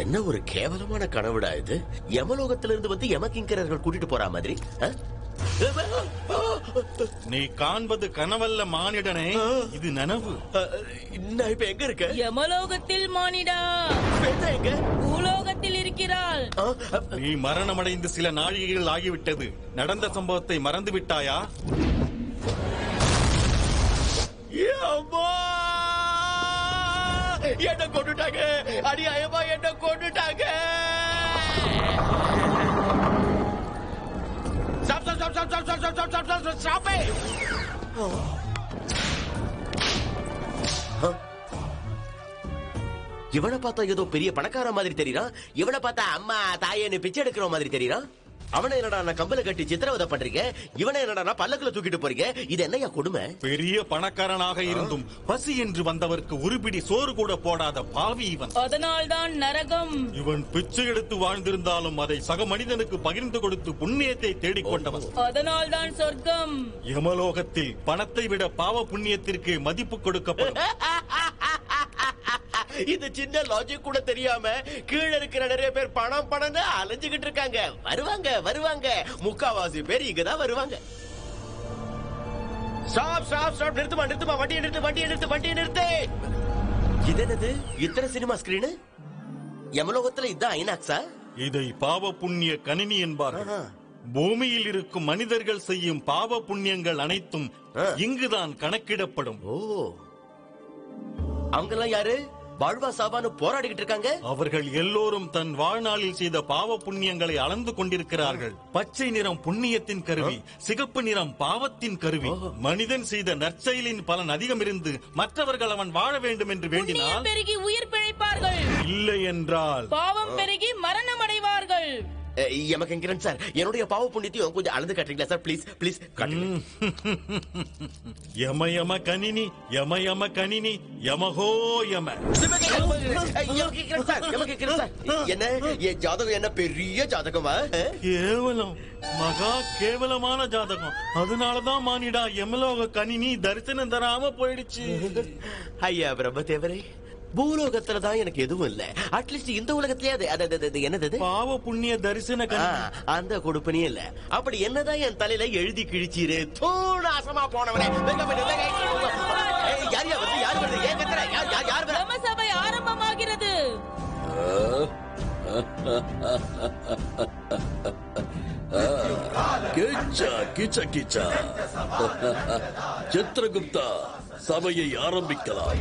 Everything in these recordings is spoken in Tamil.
என்ன ஒரு கேவலமான கனவுடா இது. யமலோகத்திலிருந்து வந்து யமகிங்கரர்கள் கூட்டிட்டு போற மாதிரி. நீ காண்பது கனவல்ல மானிடனே, இது நனவு. நான் இப்ப எங்க இருக்க? யமலோகத்தில் மானிடா. எங்க? பூலோகத்தில் இருக்கிறாள். நீ மரணமடைந்து சில நாழிகைகள் ஆகிவிட்டது. நடந்த சம்பவத்தை மறந்து விட்டாயா? என்ன கொண்டுட்டாங்க, அநியாயமா என்ன கொண்டுட்டாங்க. இவனை பார்த்தா ஏதோ பெரிய பணக்கார மாதிரி தெரியறான். இவனை பார்த்தா அம்மா தாயன்னு பிச்சை எடுக்கிற மாதிரி தெரியறான். அவனை என்னடா நான் கம்பல கட்டி சித்திரவதை பண்றீங்க, இவனை என்னடா பல்லக்குல தூக்கிட்டு போறீங்க. இது என்னையா கொடுமை? பெரிய பணக்காரனாக இருந்தும் பசி என்று வந்தவருக்கு ஒருபிடி சோறு கூட போடாத பாவி இவன். அதனால்தான் நரகம். இவன் பிச்சை எடுத்து வாழ்ந்திருந்தாலும் அதை சக மனிதனுக்கு பகிர்ந்து கொடுத்து புண்ணியத்தை தேடிக்கொண்டவன். அதனால்தான் சொர்க்கம். யமலோகத்தில் பணத்தை விட பாவ புண்ணியத்திற்கு மதிப்பு கொடுக்கப்படும். இந்த சின்ன லாஜிக் கூட தெரியாம கீழே இருக்கிற நிறைய பேர் பணம் பணம்னு அலைஞ்சுகிட்டு இருக்காங்க. வருவாங்க வருவாங்க, முக்காவாசி பேர் இங்கதான் வருவாங்க. ஸ்டாப் ஸ்டாப் ஸ்டாப், நிறுத்துமா நிறுத்துமா, வண்டியை நிறுத்து வண்டியை நிறுத்து வண்டியை நிறுத்து. இது என்னது, இத்தனை சினிமா ஸ்கிரீன்? யமலோகத்துல இதான் ஐநாக்ஸா? இதை பாவ புண்ணிய கணினி என்பார்கள். பூமியில் இருக்கும் மனிதர்கள் செய்யும் பாவ புண்ணியங்கள் அனைத்தும் இங்குதான் கணக்கிடப்படும். ஓ, அவங்கெல்லாம் யாரு? வாழ்வா சாவான்னு போராடிக்கிட்டு இருக்காங்க. அவர்கள் எல்லோரும் தன் வாழ்நாளில் செய்த பாவ புண்ணியங்களை அளந்து கொண்டிருக்கிறார்கள். பச்சை நிறம் புண்ணியத்தின் கருவி, சிகப்பு நிறம் பாவத்தின் கருவி. மனிதன் செய்த நற்செயலின் பலன் அதிகம் இருந்து மற்றவர்கள் அவன் வாழ வேண்டும் என்று வேண்டினால் பெருகி உயிர் பிழைப்பார்கள். இல்லை என்றால் பாவம் பெருகி மரணம் அடைவார்கள். யமகிங்கரன் சார், என்னுடைய பாவ புண்ணியத்தையும் கொஞ்சம் அளந்து காட்டுறீங்களா சார்? Please please. யம யம கணினி, யம யம கணினி, யமஹோ யம. யமகிங்கரன் சார், யமகிங்கரன் சார், என்ன என் ஜாதகம் என்ன பெரிய ஜாதகமா? கேவலம், மகா கேவலமான ஜாதகம். அதனாலதான் மானிடா யமலோக கணினி தரிசனம் தராம போயிடுச்சு. ஐயா பிரம்மதேவரே, பூலோகத்துலதான் எனக்கு எதுவும் இல்ல, அட்லீஸ்ட் இந்த உலகத்திலேயே என்னது பாவ புண்ணிய தரிசன அந்த கொடுப்பனே இல்ல. அப்படி என்னதான் என் தலையில எழுதி கிழிச்சிரு தூணாசமா போனவனே. யார் வருது, யார் வருது, ஏன் கத்துற? யார் பிரம்ம சபை ஆரம்பமாகிறது. கிச்சா சித்திரகுப்தா, சபையை ஆரம்பிக்கலாம்.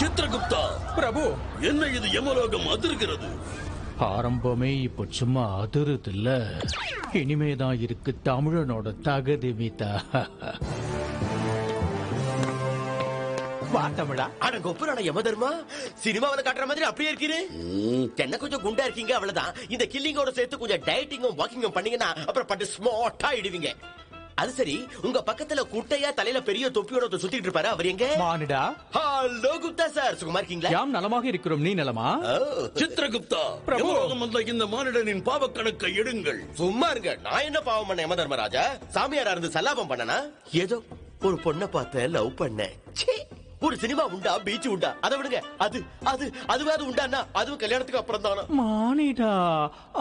சித்திரகுப்தா பிரபு, என்ன இது யமலோகம் அதிர்கிறது? ஆரம்பமே இப்ப சும்மா அதிருது இல்ல, இனிமேதான் இருக்கு தமிழனோட தகுதி மீதா. வா தமிழா. அட கொப்புரான யமதர்மா, சினிமாவில காட்டுற மாதிரி அப்படியே இருக்கீரு. என்ன கொஞ்சம் குண்டா இருக்கீங்க அவ்வளவுதான். இந்த கில்லிங்கோட சேர்த்து கொஞ்சம் டயட்டிங்கும் வாக்கிங்கும் பண்ணீங்கன்னா அப்புறம் பட்டு ஸ்மார்ட்டா இடுவீங்க. அது சரி, உங்க பக்கத்துல குட்டையா தலையில பெரிய தொப்பியோட சுத்திட்டு இருப்பாரு, அவர் எங்க? மானிடா. ஹலோ குப்தா சார், சுகமா இருக்கீங்களா? யாம் நலமாக இருக்கிறோம், நீ நலமா? சித்திரகுப்தா, யமலோகம் வந்த இந்த மானிடனின் பாவ கணக்கை எடுங்கள். சும்மா இருங்க, நான் என்ன பாவம் பண்ண யமதர்மராஜா? சாமியாரா இருந்து சல்லாபம் பண்ணனா? ஏதோ ஒரு பொண்ணை பார்த்த லவ் பண்ண. ஒரு சினிமா உண்டா, பீச் உண்டா, அதை விடுங்க. அது அது அதுவாது உண்டானா? அதுவும் கல்யாணத்துக்கு அப்புறம் தானா? மானிடா,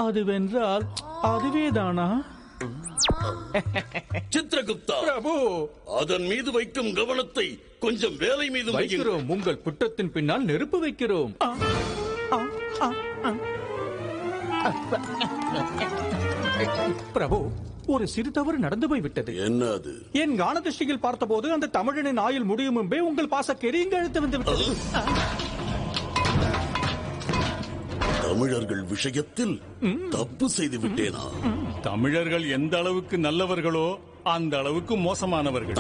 அதுவென்றால் அதுவேதானா? சித்திரகுப்தா பிரபு, அதன் மீது வைக்கும் கவனத்தை கொஞ்சம் வேலை மீது வைக்கிறோம். உங்கள் குற்றத்தின் பின்னால் நெருப்பு வைக்கிறோம். பிரபு, ஒரு சிறு தவறு நடந்து போய்விட்டது. என்ன அது? என் கான திருஷ்டியில் பார்த்தபோது அந்த தமிழனின் ஆயுள் முடியும் முன்பே உங்கள் பாசக்கேரி இங்கு அழுத்து வந்து விட்டது. தமிழர்கள் விஷயத்தில் தப்பு செய்து விட்டேனா? தமிழர்கள் எந்த அளவுக்கு நல்லவர்களோ அந்த அளவுக்கு மோசமானவர்கள்.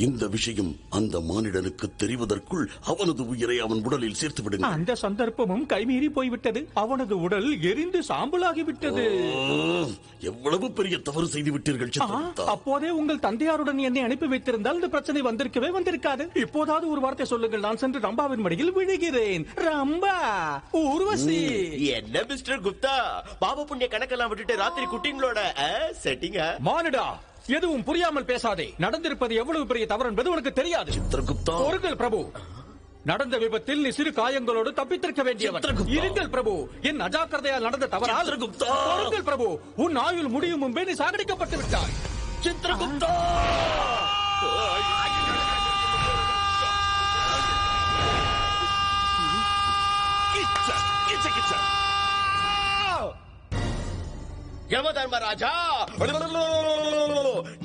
இந்த விஷயம் அந்த மானிடனுக்கு தெரிவதற்குள் அவனது உயிரை அவன் உடலில் சேர்த்து விடுங்க. அந்த சந்தர்ப்பமும் கைமீறி போய்விட்டது. அவனது உடல் எரிந்து சாம்பலாகிவிட்டது. எவ்வளவு பெரிய தவறு செய்து விட்டீர்கள் சித்திரகுப்தா. அப்போதே உங்கள் தந்தையாருடன் என்னை அனுப்பி வைத்திருந்தால் இந்த பிரச்சனை வந்திருக்கவே வந்திருக்காது. இப்போதாவது ஒரு வார்த்தை சொல்லுங்கள், நான் சென்று ரம்பாவின் மடியில் விழுகிறேன். ரம்பா, ஊர்வசி. என்ன மிஸ்டர் குப்தா, பாவ புண்ணிய கணக்கெல்லாம் விட்டுட்டு ராத்திரி குட்டிங்களோட செட்டிங்க? மானிடா, எதுவும் புரியாமல் பேசாதே. நடந்திருப்பது எவ்வளவு பெரிய தவறு என்பது உனக்கு தெரியாது. சித்திரகுப்தா, பொறுங்கள் பிரபு. நடந்த விபத்தில் நீ சிறு காயங்களோடு தப்பித்திருக்க வேண்டியவன். சித்திரகுப்தா. இருங்கள் பிரபு. என் அஜாக்கிரதையால் நடந்த தவறால் சித்திரகுப்தா. பொறுங்கள் பிரபு. உன் ஆயுள் முடியும் முன்பே நீ சாகடிக்கப்பட்டு விட்டாய். சித்திரகுப்தா. யமதர்மராஜா,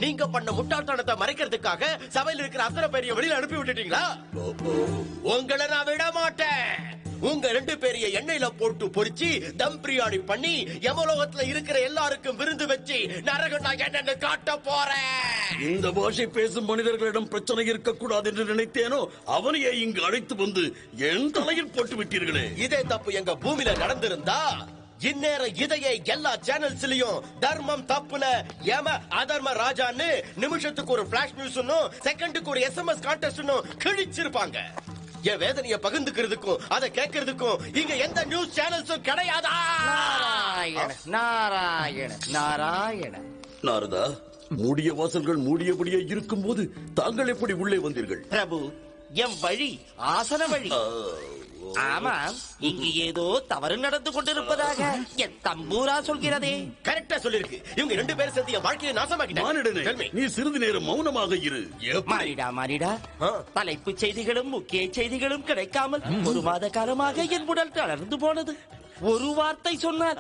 நீங்க பண்ண முட்டாள்தனத்தை மறைக்கிறதுக்காக சபையில் இருக்கிற அத்தனை பேரையும் வெளியில அனுப்பி விட்டுட்டீங்களா? உங்களை நான் விட மாட்டேன். உங்க 2 பேரையும் எண்ணெயில போட்டு பொரிச்சு தம் பிரியாணி பண்ணி யமலோகத்துல இருக்கிற எல்லாருக்கும் விருந்து வச்சு நரகம் நான் என்னன்னு காட்ட போறேன். இந்த பாஷை பேசும் மனிதர்களிடம் பிரச்சனை இருக்கக்கூடாது என்று நினைத்தேனோ அவனையே இங்கு அழைத்து வந்து என் தலையில் போட்டு விட்டீர்களே. இதே தப்பு எங்க பூமியில நடந்திருந்தா இந்நேரம் இதையே எல்லா சேனல்ஸ்லயும் தர்மம் தப்புல யம அதர்ம ராஜான்னு நிமிஷத்துக்கு ஒரு பிளாஷ் நியூஸ், செகண்டுக்கு ஒரு SMS கான்டெஸ்ட் கிழிச்சிருப்பாங்க. என் வேதனைய பகிர்ந்துக்கிறதுக்கும் அதை கேட்கறதுக்கும் இங்க எந்த நியூஸ் சேனல்ஸும் கிடையாதா? நாராயண நாராயண நாராயண. நாரதா, மூடிய வாசல்கள் மூடியபடியே இருக்கும் போது தாங்கள் எப்படி உள்ளே வந்தீர்கள்? பிரபு, என் வழி ஆசன வழி. ஆமா, இங்கு ஏதோ தவறு நடந்து கொண்டிருப்பதாக என் தம்பூரா சொல்கிறதே. கரெக்டா சொல்லிருக்கு. இவங்க 2 பேரும் சேர்த்து என் வாழ்க்கையை மானிடனே, நாசமாக்கிட்டாங்க. நீ சிறிது நேரம் மௌனமாக இரு. மாறிடா மாறிடா. தலைப்பு செய்திகளும் முக்கிய செய்திகளும் கிடைக்காமல் 1 மாத காலமாக என் உடல் தளர்ந்து போனது. ஒரு வார்த்தை சொன்னால்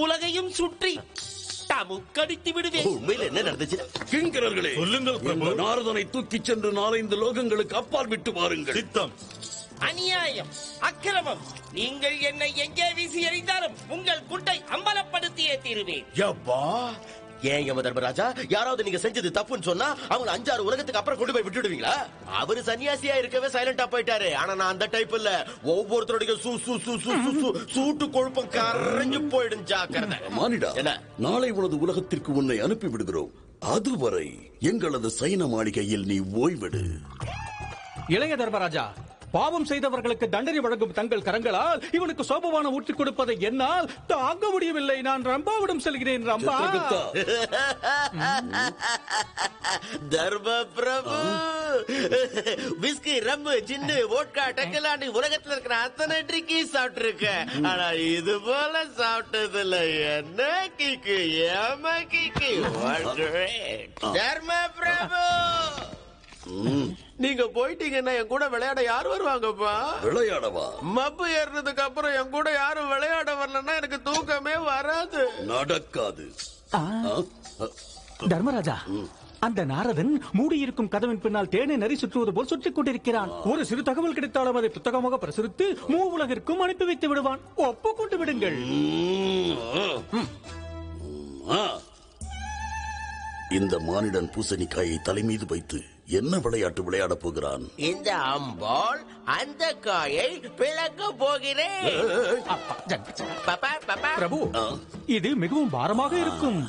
உலகையும் சுற்றி தமுக்கடித்து விடுவேன். உண்மையில என்ன நடந்துச்சு? கிங்கரர்களே, சொல்லுங்கள் பிரபு. இந்த நாரதனை தூக்கிச் சென்று 4-5 லோகங்களுக்கு அப்பால் விட்டு வாருங்கள். சித்தம். அநியாயம், அக்கிரமம். நீங்கள் என்னை எங்கே வீசி எறிந்தாலும் உங்கள் குட்டை அம்பலப்படுத்தியே தீருவேன். யப்பா, ஏன் யமதர்மராஜா, யாராவது நீங்க செஞ்சது தப்புன்னு சொன்னா அவங்க 5-6 உலகத்துக்கு அப்புறம் கொண்டு போய் விட்டுடுவீங்களா? அவரு சன்னியாசியா இருக்கவே சைலண்டா போயிட்டாரு. ஆனா நான் அந்த டைப் இல்ல. ஒவ்வொருத்தருடைய சூட்டு கொழுப்பம் கரைஞ்சு போயிடும். ஜாக்கிரதை. மானிடா, என்ன? நாளை உனது உலகத்திற்கு உன்னை அனுப்பி விடுகிறோம். அதுவரை எங்களது சைன மாளிகையில் நீ ஓய்வெடு. இளைய தர்மராஜா, பாவம் செய்தவர்களுக்கு தண்டனை வழங்கும் தங்கள் கரங்களால் இவனுக்கு சோபவான ஊற்றிக் கொடுப்பதை என்னால் தாங்க முடியவில்லை. நான் ரம்பாவிடம் செல்கிறேன். ரம்பா, சித்திரகுப்தா, தர்ம பிரபு, விஸ்கி, ரம்மு, ஜின்னு, வோட்கா, டக்கலான்னு உலகத்துல இருக்கிற அத்தனை ட்ரிக்கி சாப்பிட்டு இருக்க. ஆனா இது போல சாப்பிட்டது இல்ல. என்ன கிக்கு, ஏம கிக்கு. தர்ம பிரபு, நீங்க போயிட்டீங்கன்னா என் கூட விளையாட யார் வருவாங்கப்பா? விளையாடவா? மப்பு ஏறினதுக்கு அப்புறம் என் கூட யாரும் விளையாட வரலன்னா எனக்கு தூக்கமே வராது. நடக்காது. தர்மராஜா, அந்த நாரதன் மூடியிருக்கும் கதவின் பின்னால் தேனை நரி சுற்றுவது போல் சுற்றிக் கொண்டிருக்கிறான். ஒரு சிறு தகவல் கிடைத்தாலும் அதை புத்தகமாக பிரசுரித்து உலகிற்கும் அனுப்பி வைத்து விடுவான். ஒப்புக்கொண்டு விடுங்கள். இந்த மானிடன் பூசணிக்காயை தலைமீது வைத்து என்ன விளையாட்டு விளையாட போகிறான்? இந்த அம்பால் அந்த காயை பிளக்க போகிறேன். பிரபு, இது மிகவும் பாரமாக இருக்கும்.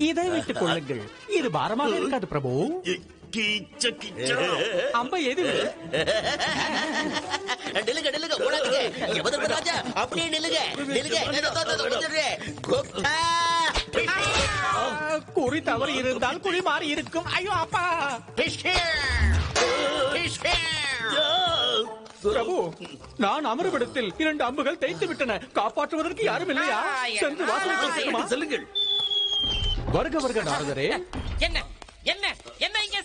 இதை வைத்துக் கொள்ளுங்கள். இது பாரமாக இருக்காது பிரபு. அம்பை எது? நில்லுங்க நில்லுங்க, ஓடாதீங்க. யமதர்மராஜா, அப்படியே நில்லுங்க நில்லுங்க. குறி தவறு இருந்தால் குறி மாறி இருக்கும். ஐயோ அப்பா. பிரபு, நான் அமர்விடத்தில் 2 அம்புகள் தைத்து விட்டன. காப்பாற்றுவதற்கு யாரும் இல்லையா? சென்று வாசலுக்கு செல்லுங்கள். வருக வருக நாரதரே. என்ன என்ன என்ன இங்கே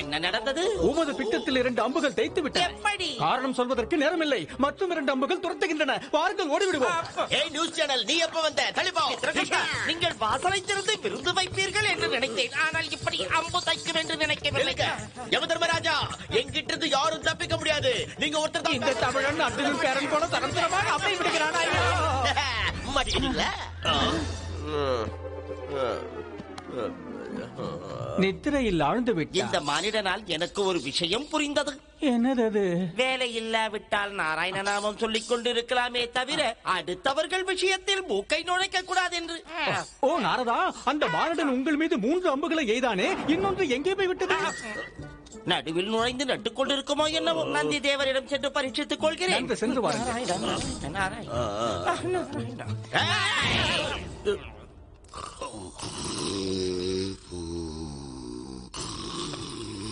என்ன நடந்தது? உமது பிட்டத்தில் 2 அம்புகள் தைத்து விட்டன. எப்படி? காரணம் சொல்வதற்கு நேரமில்லை. மற்றும் 2 அம்புகள் துரத்துகின்றன. வாருங்கள், ஓடிவிடுவோம். ஏய் நியூஸ் சேனல், நீ எப்ப வந்த? தள்ளிப்போ. நீங்கள் வாசலை திறந்து விருந்து வைப்பீர்கள் என்று நினைத்தேன். ஆனால் இப்படி அம்பு தைக்கும் என்று நினைக்கவில்லை. யமதர்மராஜா, என்கிட்ட இருந்து யாரும் தப்பிக்க முடியாது. நீங்க ஒருத்தர் தான். இந்த தமிழன் அர்ஜுனன் பேரன் போல தரந்தரமாக அம்பை விடுகிறான். ஐயோ, மாட்டிக்கிட்டீங்களா? நித்திரையில் ஆழ்ந்து இந்த விட்டார். மானிடனால் எனக்கு ஒரு விஷயம் புரிந்தது. என்னது அது? வேலை இல்லாவிட்டால் நாராயண நாமம் சொல்லிக் கொண்டிருக்கலாமே தவிர அடுத்தவர்கள் விஷயத்தில் மூக்கை நுழைக்க கூடாது என்று. ஓ நாரதா, அந்த மானிடன் உங்கள் மீது 3 அம்புகளை எய்தானே, இன்னொன்று எங்கே போய் விட்டது? நடுவில் நுழைந்து நட்டுக் கொண்டிருக்குமோ என்னவோ. நந்தி தேவரிடம் சென்று பரீட்சித்துக் கொள்கிறேன். சென்று வாருங்கள். நாராயண, நாராயண.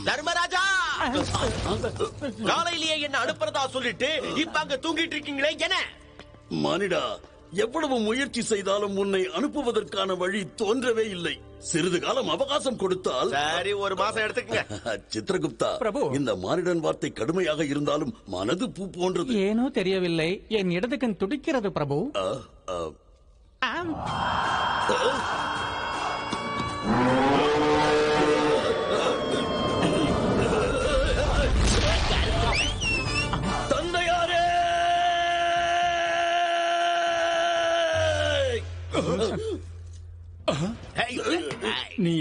தர்மராஜா காலையிலேயே என்ன அனுப்புறதா சொல்லிட்டு இப்ப அங்க தூங்கிட்டு இருக்கீங்களே என்ன? மானிடா, எவ்வளவு முயற்சி செய்தாலும் உன்னை அனுப்புவதற்கான வழி தோன்றவே இல்லை. சிறிது காலம் அவகாசம் கொடுத்தால். சரி, ஒரு மாசம் எடுத்துக்கங்க. சித்திரகுப்தா, பிரபு. இந்த மானிடன் வார்த்தை கடுமையாக இருந்தாலும் மனது பூ போன்றது. ஏனோ தெரியவில்லை, என் இடது கண் துடிக்கிறது பிரபு. ஆம். தந்தையாரே! நீ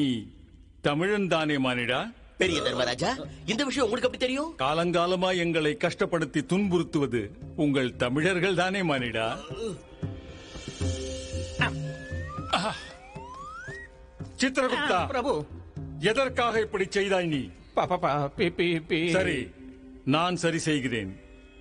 தமிழன் தானே மானிடா? பெரிய தர்மராஜா, இந்த விஷயம் உங்களுக்கு எப்படி தெரியும்? காலங்காலமா எங்களை கஷ்டப்படுத்தி துன்புறுத்துவது உங்கள் தமிழர்கள் தானே மானிடா? சித்திரகுப்தா, பிரபு, எதற்காக இப்படி செய்தாய் நீ? சரி, நான் சரி செய்கிறேன்.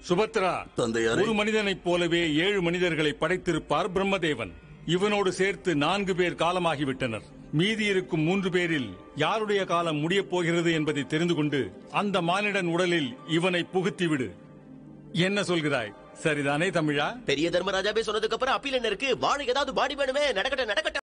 சுபத்ரா, தந்தையாரே. ஒரு மனிதனைப் போலவே 7 மனிதர்களை படைத்திருப்பார் பிரம்மதேவன். இவனோடு சேர்த்து 4 பேர் காலமாகிவிட்டனர். மீதி இருக்கும் 3 பேரில் யாருடைய காலம் முடியப் போகிறது என்பதை தெரிந்து கொண்டு அந்த மானிடன் உடலில் இவனை புகுத்திவிடு. என்ன சொல்கிறாய்? சரிதானே தமிழா? பெரிய தர்மராஜாவே சொன்னதுக்கு அப்புறம் அப்பீல் என்ன இருக்கு? வாழ ஏதாவது பாடி வேணுமே. நடக்கட்டும் நடக்கட்டும்.